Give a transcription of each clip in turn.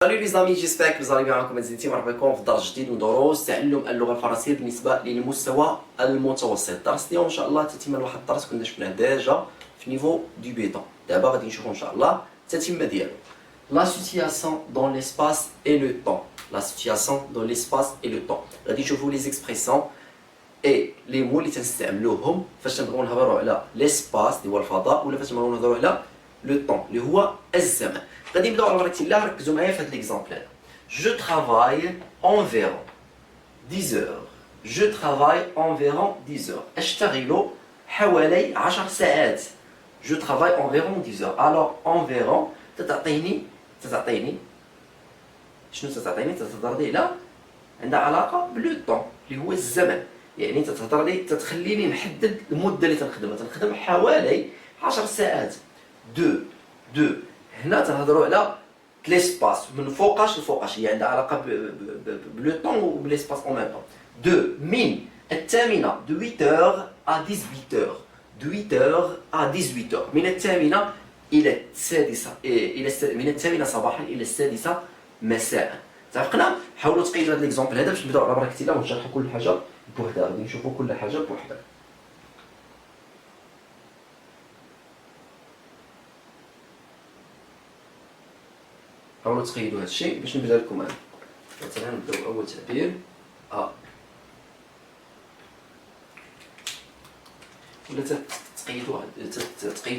Salut les amis, j'espère que vous allez bien. معكم مازلتي مرحبا بكم في درس جديد من دروس تعلم اللغة الفرنسية بالنسبة للمستوى المتوسط. الدرس اليوم إن شاء الله تتم لواحد الدرس كنا شفناه ديجا في نيفو دو بيتون. دابا غادي نشوفو إن شاء الله التتمة ديالو. La situation dans l'espace et le temps. La situation dans l'espace et le temps. غادي نشوفو les expressions et les mots اللي تنستعملوهم فاش تنبغيو نهضروا على l'espace اللي هو الفضاء ولا فاش نبغيو نهضروا على لو طون اللي هو الزمن. غادي نبداو على بركة الله. ركزوا معايا في هذا ليكزامبل هذا. Je travaille environ 10 heures. Je travaille environ 10 heures. أشتغل حوالي 10 ساعات. Je travaille environ 10 heures. Alors environ تتعطيني شنو تتعطيني؟ تتهضر لي على عندها علاقة بلو طون اللي هو الزمن. يعني تتهضر لي تتخليني نحدد المدة اللي تنخدمها. تنخدم حوالي 10 ساعات. دو هنا تنهضروا على ليسباس من فوقاش لفوقاش. هي عندها علاقه بلو طون وبليسباس اون ميم طون. من الثامنه دو 8h à 18h. دو 8h à 18h. من الثامنه الى السادسه من الثامنه صباحا الى السادسه مساء. اتفقنا؟ حاولوا تقيدوا هذا ليكزامبل هذا باش نبداو على بركه الله ونشرحوا كل حاجه بوحدها. غادي نشوفوا كل حاجه بوحدها. حاولوا تقيدوا هذا الشيء باش نبدا لكم انا. مثلا نبداو اول تعبير ولا تقيدوا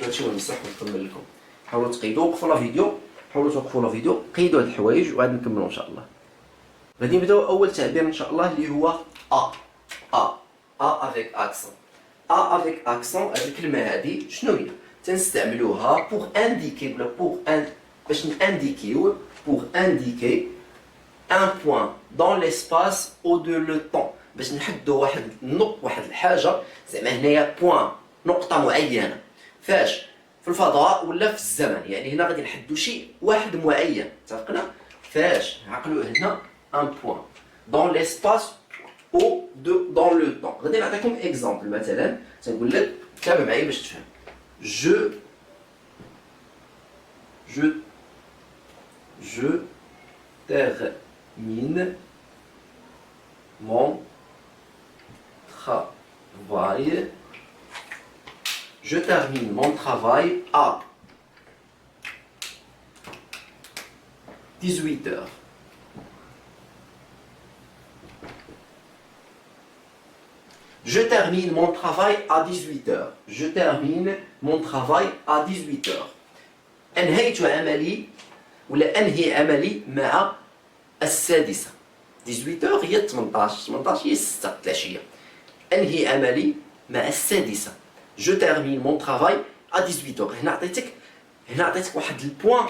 هذا الشيء ونمسح ونكمل لكم. حاولوا تقيدوا، وقفوا لا فيديو، قيدوا هاد الحوايج وعاد نكملوا ان شاء الله. غادي نبداو اول تعبير ان شاء الله اللي هو افيك اكسون. افيك اكسون هاد الكلمه هادي شنو هي؟ تنستعملوها بوغ انديكي ولا باش نانديكيو pour indiquer un point dans l'espace ou de le temps. باش نحددوا واحد الحاجه زعما هنايا بوين نقطه معينه فاش في الفضاء ولا في الزمن. يعني هنا غادي نحددوا شيء واحد معين. اتفقنا؟ فاش عقلوا هنا un point dans l'espace ou dans le temps. غادي نعطيكم اكزامبل. مثلا تنقول لك تابع معايا باش تفهم. Je termine mon travail. Je termine mon travail à 18h. Je termine mon travail à 18h. Je termine mon travail à 18h. أنهيت عملي ولا أنهي عملي مع السادسة. 18h هي 18 هي 6 العشية. أنهي عملي مع السادسة. جو تيرمين مون ترافاي à 18h. هنا عطيتك واحد البوان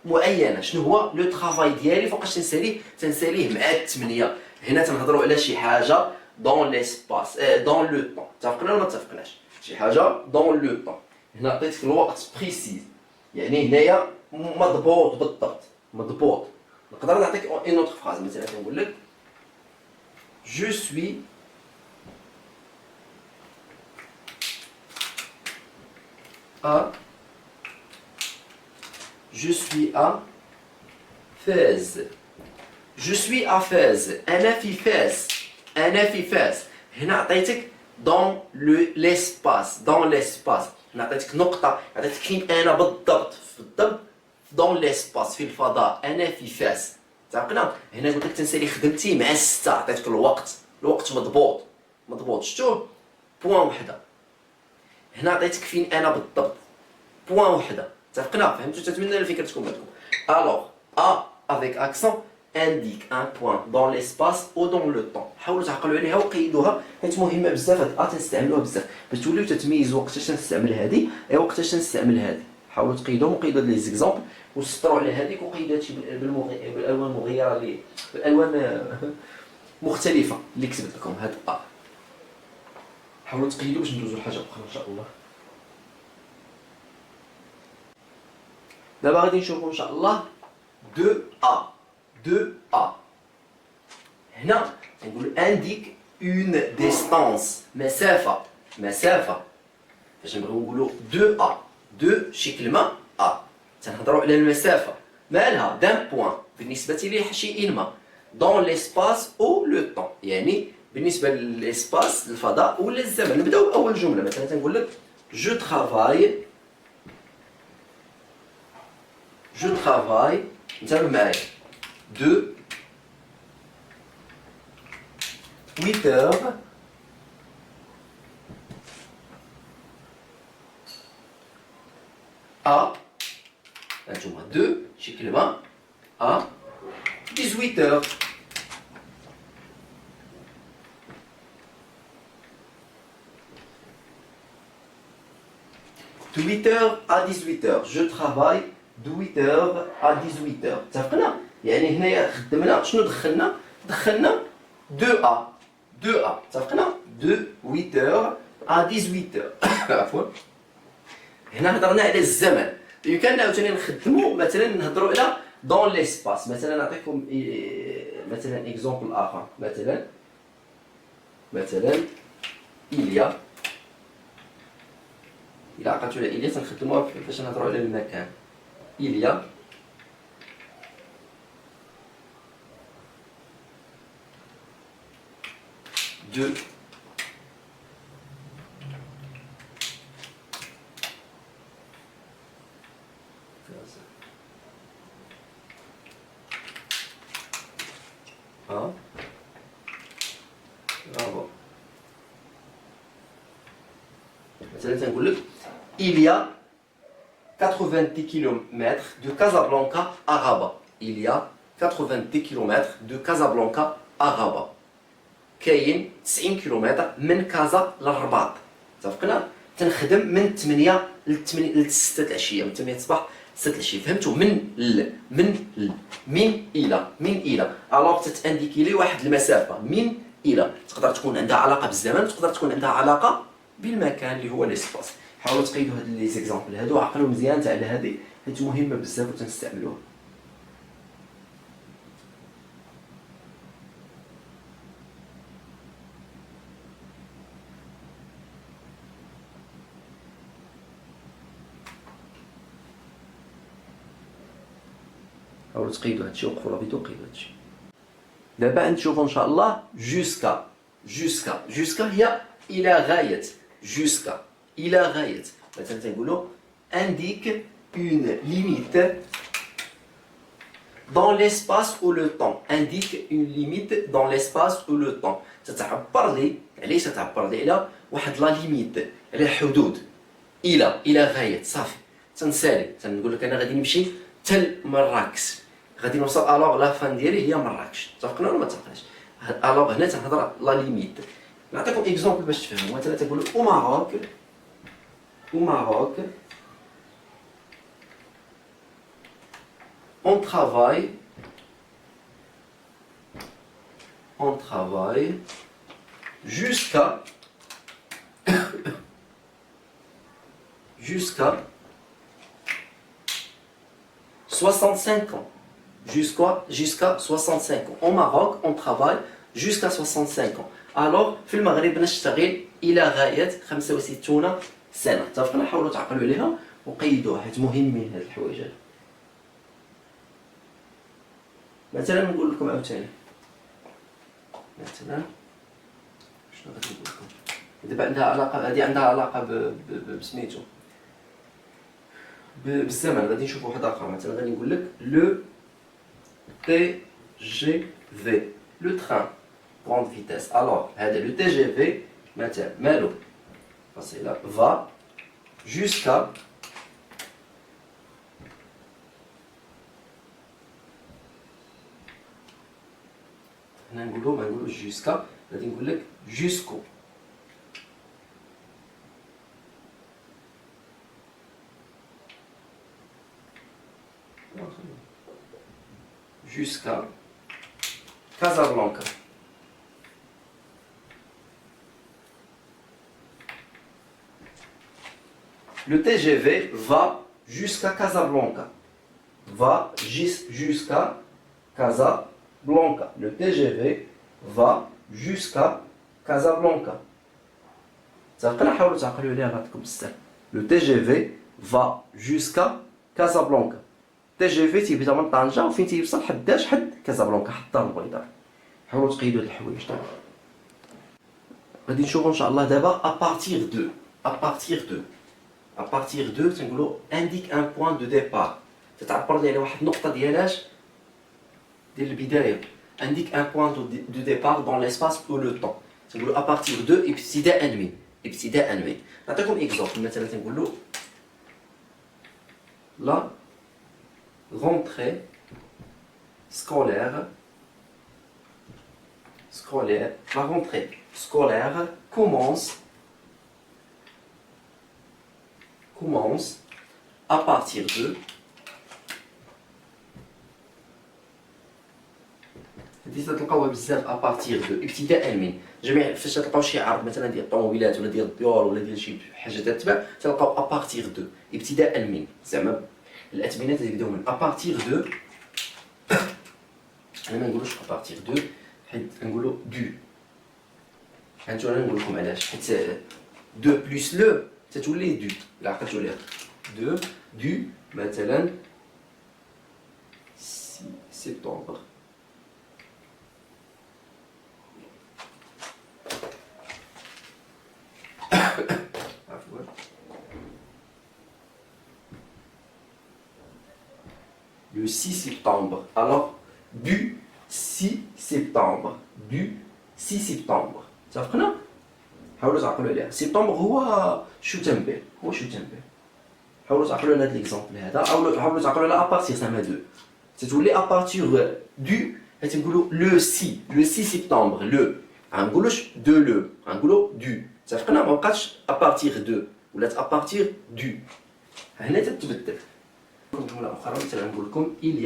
معينة. شنو هو لو ترافاي ديالي؟ فوقاش تنساليه مع 8. هنا تنهضروا على شي حاجة دون ليسباس دون لو طون. اتفقنا ولا ما اتفقناش؟ شي حاجة دون لو طون. هنا عطيتك الوقت بريسيز. يعني هنايا مضبوط بالضبط. نقدر نعطيك اون اوتر فراز. مثلا كنقول لك جو سوي à Fès. Je suis à Fès. أنا في فاس. هنا عطيتك دون ليسباس. هنا عطيتك نقطة. عطيتك فين أنا بالضبط دون ليسباس في الفضاء. أنا في فاس. اتفقنا؟ هنا قلت لك تنسالي خدمتي مع 6. عطيتك الوقت مضبوط. شفتوه؟ بوان وحدة. هنا عطيتك فين أنا بالضبط. بوان وحدة. اتفقنا؟ فهمتوا؟ تتمنى الفكرة تكون عندكم. Alors avec accent indique un point dans l'espace ou dans le temps. حاولوا تعقلوا عليها وقيدوها حيت مهمة بزاف. هاد تنستعملوها بزاف باش توليو تتميزوا وقتاش تنستعمل هادي وقتاش تنستعمل هادي. حاولوا تقيدوهم وقيدوا لي زيكزامبل وسطروا على هذيك وقيدوا هادشي بالالوان مغيره اللي بالالوان مختلفه اللي كتبت لكم. هاد حاولوا تقيدوا باش ندوزوا لحاجه اخرى ان شاء الله. دابا غادي نشوفوا ان شاء الله 2A. هنا نقول indique une distance. مسافه. فاش نبغيو نقولوا 2A. 2 شي كلمه تنهضروا على المسافه مالها دان بوان بالنسبة لي شيء ما dans l'espace ou le temps يعني بالنسبة للإسباس الفضاء ولا الزمن. نبداو بأول جملة مثلا تنقول لك je travaille انتبه معايا de 8 heures à هانتوما 2 شي كلمة à 18 heures. De 8h à 18h. Je travaille de 8h à 18h. اتفقنا؟ يعني هنايا خدمنا شنو دخلنا؟ دخلنا 2A. 2A. اتفقنا؟ de 8h à 18h. عفوا. هنا هضرنا على الزمن. يمكن عاوتاني نخدموا مثلا نهضروا على dans l'espace. مثلا نعطيكم مثلا اكزومبل آخر. مثلا il y a إلا عقلتو على إليا تنخدموها باش نهضرو على المكان. إليا دو برافو. مثلا تنقول لك il y a 90 km de Casablanca à Rabat. Il y a 90 km de Casablanca à Rabat. كاين 90 كيلومتر من كازا للرباط. اتفقنا؟ تنخدم من 8 ل 6 العشيه، من 8 الصباح 6 العشيه. فهمتوا؟ من الى الوغ تتانديكي لي واحد المسافه من الى. تقدر تكون عندها علاقه بالزمن وتقدر تكون عندها علاقه بالمكان اللي هو ليسباس. حاولوا تقيدوا هاد لي زيكزامبل هادو، عقلوا مزيان تاع على هادي حيت مهمه بزاف وتنستعملوها. حاولوا تقيدوا هادشي وقفوا لا فيديو قيدوا هادشي. دابا نشوفوا ان شاء الله جوسكا هي الى غايه. جوسكا الى غايه. مثلا تنقولوا indique une limite dans l'espace ou le temps. Indique une limite dans l'espace ou le temps. تتعبر لي علاش تتعبر لي على واحد لا ليميت، على حدود. الى غايه صافي تنسالي. تنقول لك انا غادي نمشي حتى مراكش، غادي نوصل الوغ لا فان ديالي هي مراكش. اتفقنا ولا ما اتفقناش؟ الوغ هنا تنهضر لا ليميت. نعطيكم اكزومبل باش تفهموا. مثلا تقولوا او ماروك on travaille jusqu'à 65 ans. Jusqu'à 65 ans. Au Maroc, on travaille jusqu'à 65 ans. Alors, في المغرب نشتغل إلى غاية 65 سنة. اتفقنا؟ حاولوا تعقلوا عليها وقيدوها حيت مهمين هاد الحوايج هادو. مثلا نقول لكم عاوتاني، مثلا شنو غادي نقول لكم دابا عندها علاقة، هادي عندها علاقة بسميتو بالزمن. غادي نشوفوا واحد آخر. مثلا غادي نقول لك لو TGV لو تران grande vitesse. Alors هذا لو TGV مثلا مالو فاصلة va jusqu'à هنا نقولوا ما نقولوش جوسكا، غادي نقول لك جوسكو. Jusqu'à Casablanca. Le TGV va jusqu'à Casablanca. Va jusqu'à Casablanca. Le TGV va jusqu'à Casablanca. Le TGV va jusqu'à Casablanca. تي جي في تيبدا من طنجة وفين تيوصل حداش حد كازابلانكا حتى الدار البيضاء. حاولوا تقيدوا هاد الحوايج دابا. غادي نشوفوا ان شاء الله دابا ابارتيغ دو تنقولوا انديك ان بوين دو ديبار، تتعبر لي على واحد النقطه ديال البدايه. انديك ان بوين دو ديبار دون ليسباس او لو طون، تنقولوا ابارتيغ دو ابتداء من. نعطيكم اكزومبل، مثلا تنقولوا لا rentrée scolaire, la rentrée scolaire commence à partir de هذه تلقاوها بزاف ابارتيغ دو ابتداء من. جميع فاش تلقاو شي عرض مثلا ديال الطوموبيلات ولا ديال الديور ولا ديال شي حاجه تتباع تلقاو ابارتيغ دو ابتداء من، زعما الاثمنه تبداو من ابارتيغ دو. انا ما نقولوش ابارتيغ دو حيت نقولوا دو. هانتو انا نقول لكم علاش، حيت دو بلس لو تتولي دو. الا عقلتوا عليها دو مثلا 6 سبتمبر le 6 septembre. Alors, du 6 septembre. تعرفنا؟ حاولوا تعقلوا عليها. سبتمبر هو شتنبر. حاولوا تعقلوا على هذا ليكزامبل هذا، حاولوا تعقلوا على ابارتيغ زعما دو. تتولي ابارتيغ دو، تنقولوا لو 6 سبتمبر لو. ما نقولوش دو لو، نقولوا دو. تعرفنا؟ ما بقاتش ابارتيغ دو، ولات ابارتيغ دو. هنا تتبدل. جملة أخرى مثلا نقول لكم il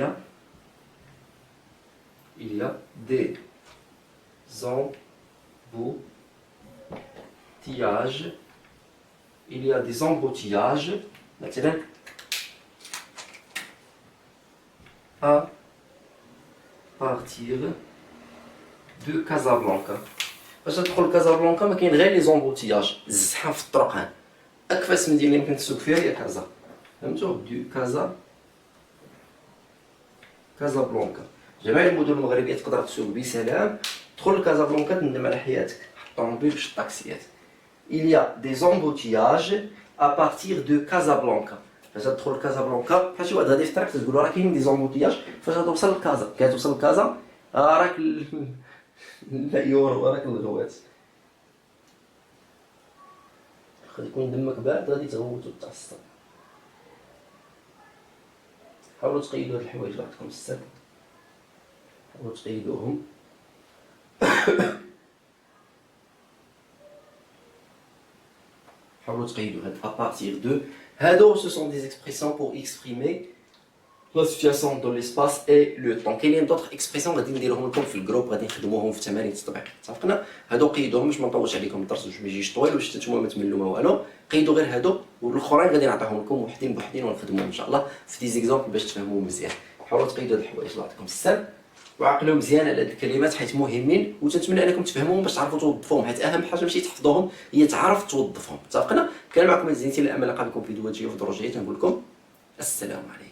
y a des embouteillages مثلا à partir de Casablanca. باش تدخل كازابلانكا ما كاين غير لي زومبوتياج، الزحام في الطرق. اكفاس مدينه اللي يمكن تسوق فيها هي كازا. فهمتوا؟ دو كازابلانكا. جميع المدن المغربيه تقدر تسوق بسلام. دخل لكازابلانكا تندم على حياتك، الطوموبيل باش الطاكسيات. il y a des embouteillages à partir de Casablanca. فاش تدخل لكازابلانكا بحال شي واحد غادي في الطريق تقول راه كاين دي زومبوتياج. فاش توصل لكازا كتوصل لكازا راك العيور وراك الغوات. غادي يكون دمك بارد غادي تغوت وتعصب. حاولوا تقيدوا هاد الحوايج اللي عطيتكم السر، حاولوا تقيدوهم. حاولوا تقيدوا هاد ابارتيغ دو. هادو ce sont des expressions pour exprimer la situation dans l'espace et le temps. كاينين دوطخ اكسبريسيون غادي نديروهم لكم في الجروب، غادي نخدموهم في تمارين التطبيق. اتفقنا؟ هادو قيدوهم باش ما نطولش عليكم الدرس باش ما يجيش طويل واش نتوما ما تملوا ما والو. قيدوا غير هادو والاخرين غادي نعطيهم لكم وحدين بوحدين ونخدموهم ان شاء الله في دي زيكزامبل باش تفهموا مزيان. حاولوا تقيدوا هاد الحوايج الله يعطيكم السر، وعقلوا مزيان على هاد الكلمات حيت مهمين، وتنتمنى انكم تفهموهم باش تعرفوا توظفوهم، حيت اهم حاجه ماشي تحفظوهم هي تعرف توظفهم. اتفقنا؟ كان معكم الزينتي الامل نلقاكم في فيديوهات جايه في دروس جايه. تنقول لكم السلام عليكم.